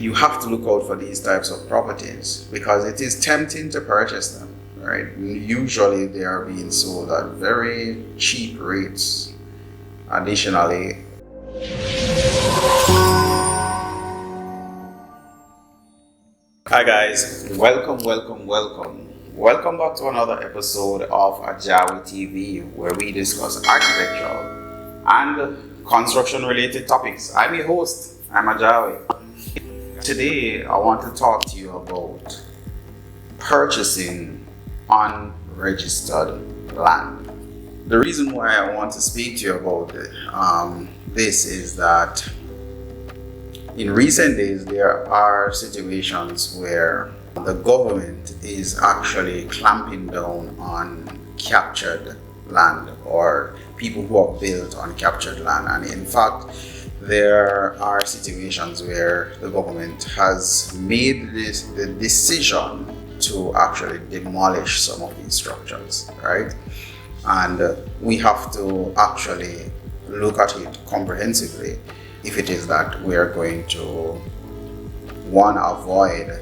you have to look out for these types of properties because it is tempting to purchase them, right? Usually they are being sold at very cheap rates. Additionally, hi guys, welcome back to another episode of AJAWI TV, where we discuss architectural and construction related topics. I'm your host, I'm AJAWI. Today I want to talk to you about purchasing unregistered land. The reason why I want to speak to you about this is that in recent days, there are situations where the government is actually clamping down on captured land or people who have built on captured land. And in fact, there are situations where the government has made the decision to actually demolish some of these structures, right? And we have to actually look at it comprehensively if it is that we are going to, one, avoid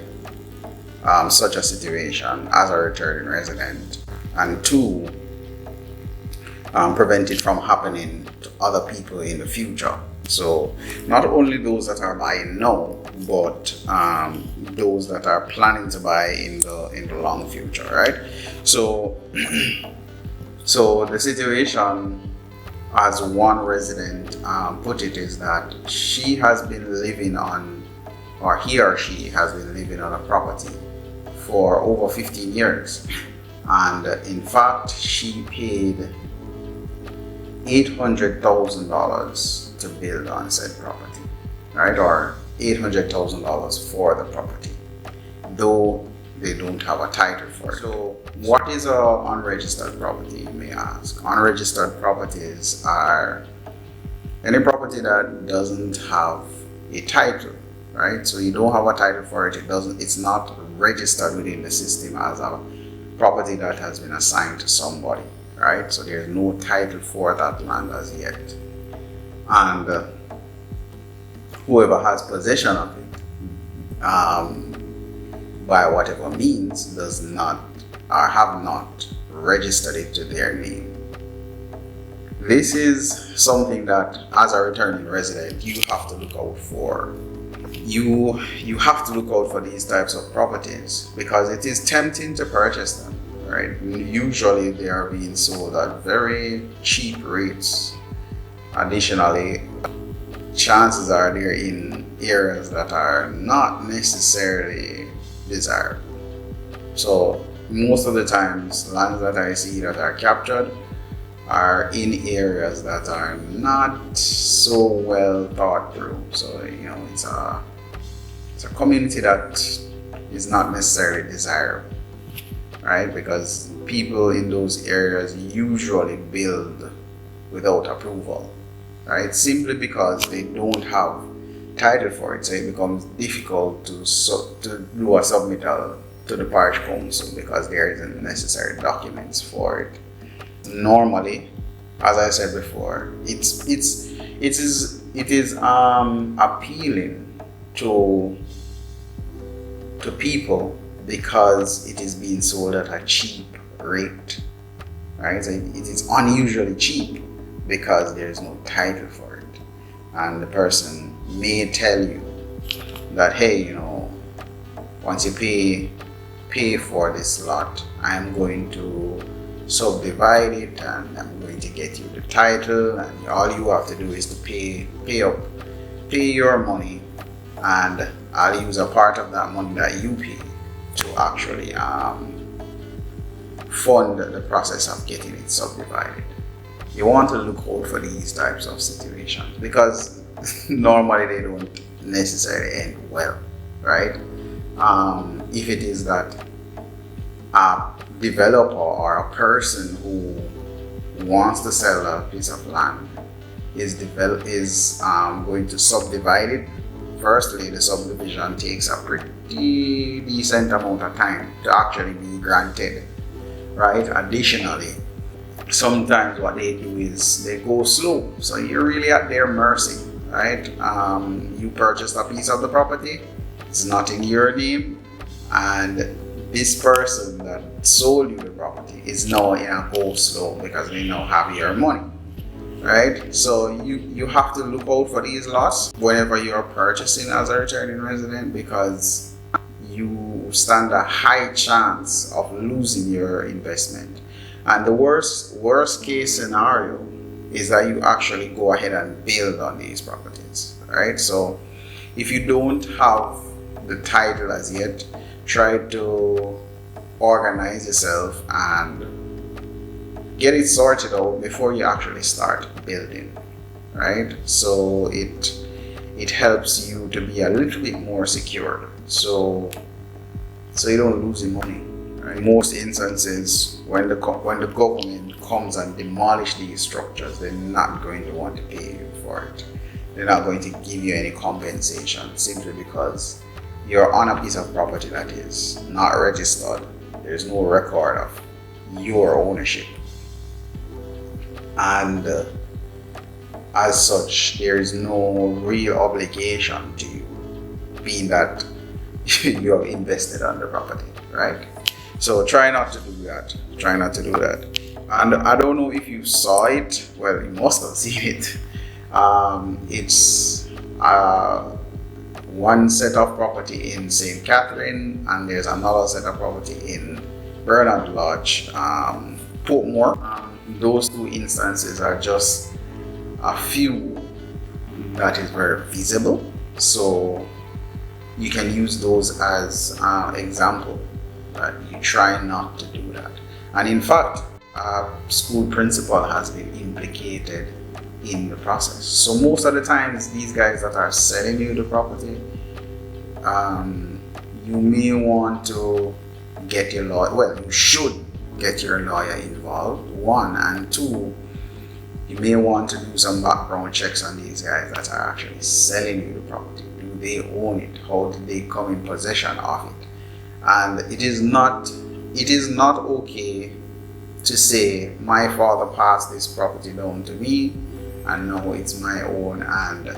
such a situation as a returning resident, and two, prevent it from happening to other people in the future. So not only those that are buying now, but those that are planning to buy in the long future, right? So so the situation, as one resident put it, is that she has been living on, or he or she has been living on a property for over 15 years. And in fact, she paid $800,000 to build on said property, right? Or $800,000 for the property, though they don't have a title for it. So what is an unregistered property, you may ask? Unregistered properties are any property that doesn't have a title, right? So you don't have a title for it. It's not registered within the system as a property that has been assigned to somebody, right? So there's no title for that land as yet. And whoever has possession of it, by whatever means, does not or have not registered it to their name. This is something that, as a returning resident, you have to look out for. You have to look out for these types of properties because it is tempting to purchase them, right? Usually they are being sold at very cheap rates. Additionally, chances are they're in areas that are not necessarily desirable. So most of the times, lands that I see that are captured are in areas that are not so well thought through. So it's a community that is not necessarily desirable, right? Because people in those areas usually build without approval, right? Simply because they don't have title for it, so it becomes difficult to do a submittal to the parish council because there isn't necessary documents for it. Normally, as I said before, it is appealing to people because it is being sold at a cheap rate, right? So it is unusually cheap because there is no title for it, and the person may tell you that, hey, once you pay for this lot, I'm going to subdivide it and I'm going to get you the title, and all you have to do is to pay your money, and I'll use a part of that money that you pay to actually fund the process of getting it subdivided. You want to look out for these types of situations because normally they don't necessarily end well, right? If it is that a developer or a person who wants to sell a piece of land is going to subdivide it, firstly, the subdivision takes a pretty decent amount of time to actually be granted, right? Additionally, sometimes what they do is they go slow, so you're really at their mercy, right? You purchased a piece of the property, it's not in your name, and this person that sold you the property is now in a go slow because they now have your money, right? So you have to look out for these lots whenever you're purchasing as a returning resident, because you stand a high chance of losing your investment. And the worst case scenario is that you actually go ahead and build on these properties, right? So if you don't have the title as yet, try to organize yourself and get it sorted out before you actually start building, right? So it helps you to be a little bit more secure, so you don't lose your money, right? In most instances, when the government comes and demolish these structures, they're not going to want to pay you for it. They're not going to give you any compensation, simply because you're on a piece of property that is not registered. There's no record of your ownership, and as such, there is no real obligation to you, being that you have invested on the property, right? So try not to do that. Try not to do that. And I don't know if you saw it. Well, you must have seen it. It's one set of property in St. Catherine, and there's another set of property in Bernard Lodge, Portmore. Those two instances are just a few that is very visible, so you can use those as example that you try not to do that. And in fact, a school principal has been implicated in the process. So most of the times, these guys that are selling you the property, you may want to get your lawyer. Well, you should get your lawyer involved, one, and two, you may want to do some background checks on these guys that are actually selling you the property. Do they own it? How did they come in possession of it? And it is not okay to say, my father passed this property down to me and now it's my own, and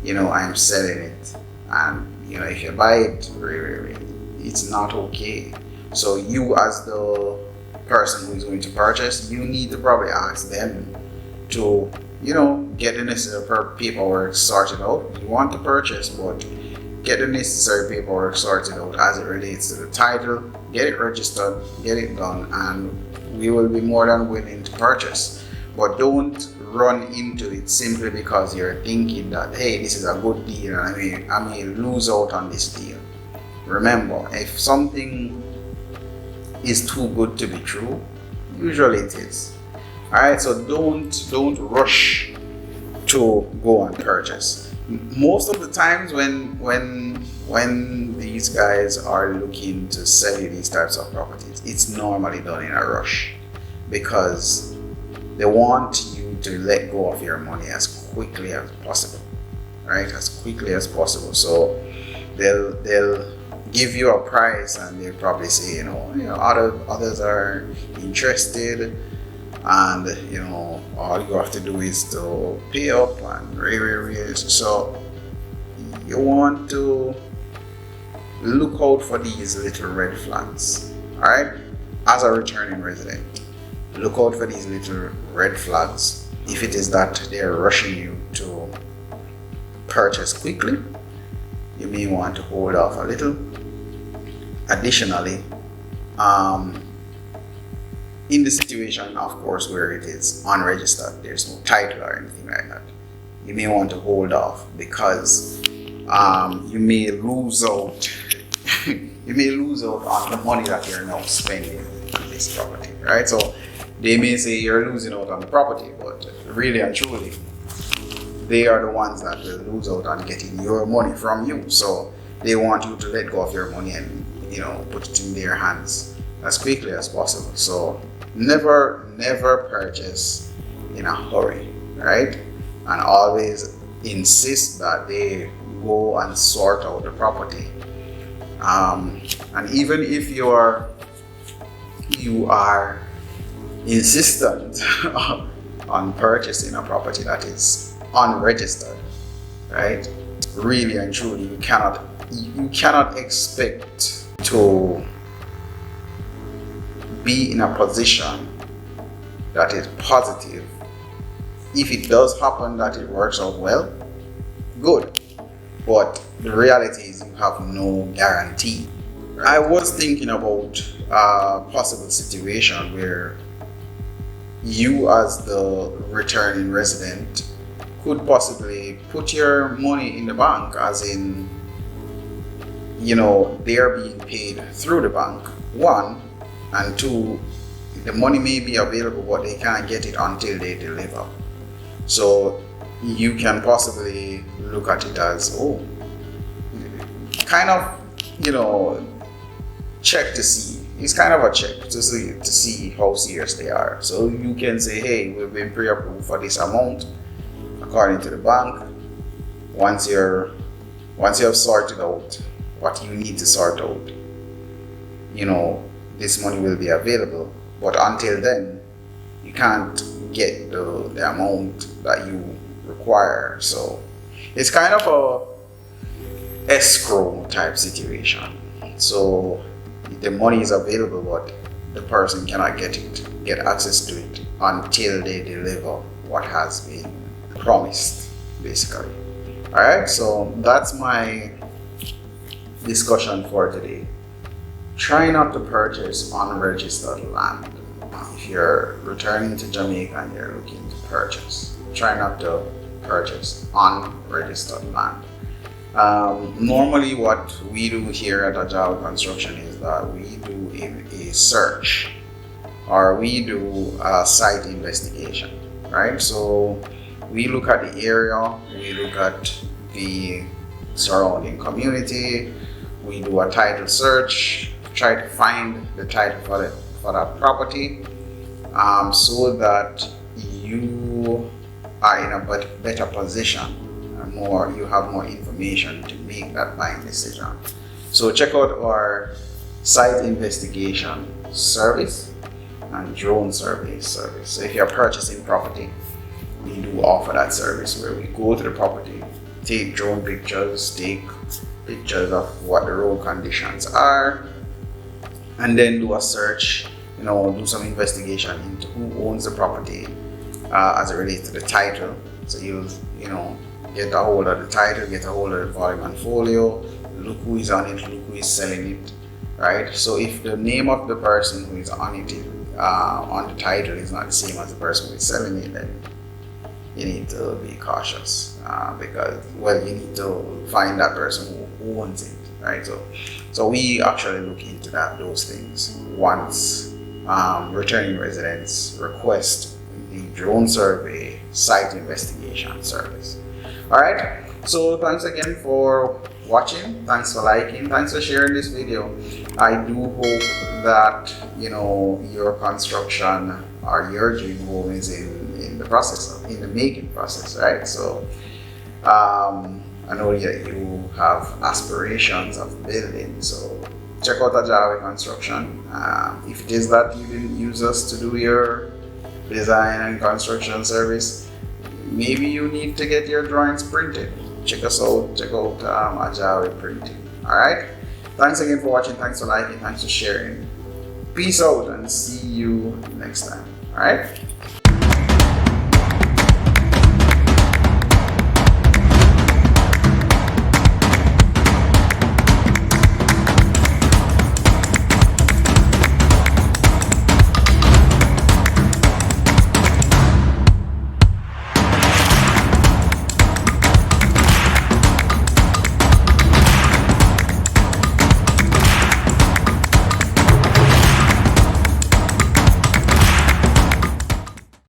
I'm selling it, and if you buy it, it's not okay. So you, as the person who is going to purchase, you need to probably ask them to get the necessary paperwork sorted out. You want to purchase, but get the necessary paperwork sorted out as it relates to the title, get it registered, get it done, and we will be more than willing to purchase. But don't run into it simply because you're thinking that, hey, this is a good deal and I may lose out on this deal. Remember, if something is too good to be true, usually it is. Alright, so don't rush to go and purchase. Most of the times when these guys are looking to sell you these types of properties, it's normally done in a rush because they want you to let go of your money as quickly as possible, right? As quickly as possible. So they'll give you a price and they'll probably say, others are interested, and all you have to do is to pay up and raise. So you want to look out for these little red flags, all right? As a returning resident, look out for these little red flags. If it is that they're rushing you to purchase quickly, you may want to hold off a little. Additionally, in the situation, of course, where it is unregistered, there's no title or anything like that, you may want to hold off because you may lose out. You may lose out on the money that you're now spending on this property, right? So they may say you're losing out on the property, but really and truly, they are the ones that will lose out on getting your money from you. So they want you to let go of your money and put it in their hands as quickly as possible. So never purchase in a hurry, right? And always insist that they go and sort out the property. And even if you are insistent on purchasing a property that is unregistered, right? Really and truly, you cannot you cannot expect to be in a position that is positive. If it does happen that it works out well, good. But the reality is you have no guarantee. I was thinking about a possible situation where you as the returning resident could possibly put your money in the bank, as in, they're being paid through the bank, one, and two, the money may be available but they can't get it until they deliver. So you can possibly look at it as, kind of, check to see. It's kind of a check to see how serious they are. So you can say, hey, we've been pre-approved for this amount according to the bank. Once you have sorted out what you need to sort out, this money will be available. But until then, you can't get the amount that you require. So it's kind of a escrow type situation. So the money is available, but the person cannot get access to it until they deliver what has been promised, basically. All right, so that's my discussion for today. Try not to purchase unregistered land. If you're returning to Jamaica and you're looking to purchase, try not to purchase unregistered land. Normally what we do here at AJAWI Construction is that we do a search, or we do a site investigation, right? So we look at the area, we look at the surrounding community, we do a title search, try to find the title for that property, so that you are in a better position, and you have more information to make that buying decision. So check out our site investigation service and drone survey service. So if you're purchasing property, we do offer that service where we go to the property, take drone pictures, take pictures of what the road conditions are, and then do a search, do some investigation into who owns the property as it relates to the title. So you get a hold of the title, get a hold of the volume and folio, look who is on it, look who is selling it, right? So if the name of the person who is on it, on the title, is not the same as the person who is selling it, then you need to be cautious, because, you need to find that person who owns it, right? So we actually look into those things once returning residents request the drone survey site investigation service. All right, so thanks again for watching, thanks for liking, thanks for sharing this video. I do hope that your construction or your dream home is in the making process, right? So I know that you have aspirations of building, so check out AJAWI Construction. If it is that you didn't use us to do your design and construction service, maybe you need to get your drawings printed. Check us out, check out AJAWI Printing. Alright? Thanks again for watching, thanks for liking, thanks for sharing. Peace out and see you next time. Alright?